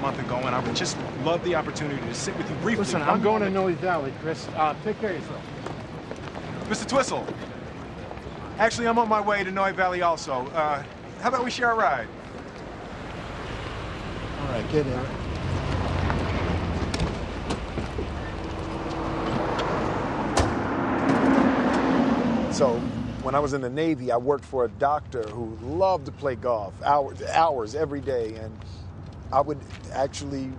month ago, and I would just love the opportunity to sit with you briefly. Listen, I'm going to Noe Valley, Chris. Take care of yourself. Mr. Twistle. Actually, I'm on my way to Noe Valley also. How about we share a ride? All right, get in. So, when I was in the Navy, I worked for a doctor who loved to play golf, hours every day, and I would actually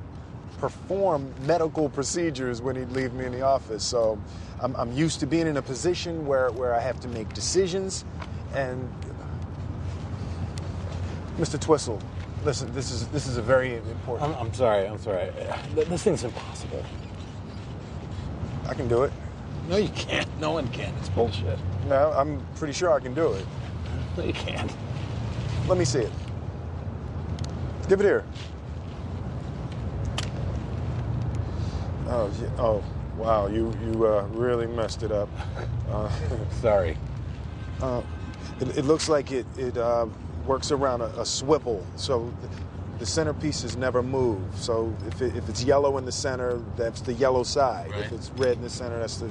perform medical procedures when he'd leave me in the office. So, I'm used to being in a position where I have to make decisions, and Mr. Twistle, listen, this is a very important... I'm sorry. This thing's impossible. I can do it. No, you can't. No one can. It's bullshit. No, I'm pretty sure I can do it. No, you can't. Let me see it. Give it here. Oh, wow, you really messed it up. Sorry. It looks like it works around a swivel, so the centerpieces never move. So if it's yellow in the center, that's the yellow side. Right. If it's red in the center, that's the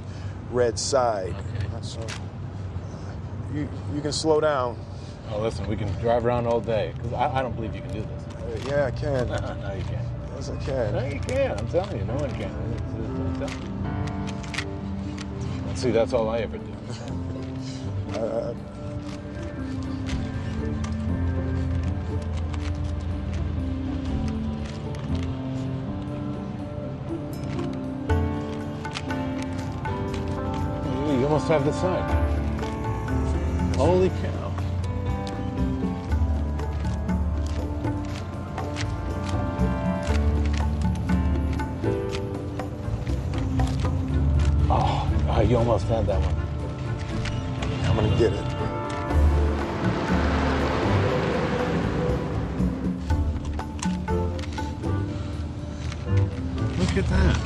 red side. Okay. So you can slow down. Oh, listen, we can drive around all day, because I don't believe you can do this. Yeah, I can. No, you can't. Yes, I can. No, you can't. I'm telling you, no one can. See, that's all I ever do. You almost have the sign. Holy cow. Oh, you almost had that one. I'm gonna get it. Look at that.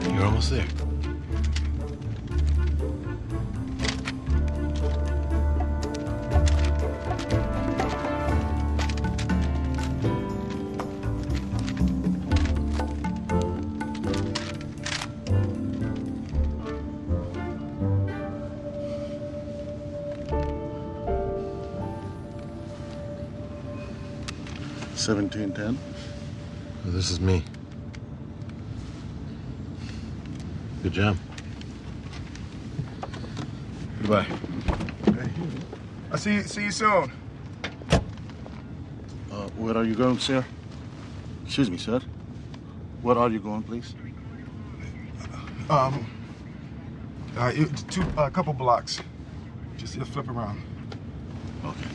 You're almost there. $17.10. This is me. Good job. Goodbye. Hey. I'll see you soon. Where are you going, sir? Excuse me, sir. Where are you going, please? A couple blocks. Just flip around. Okay.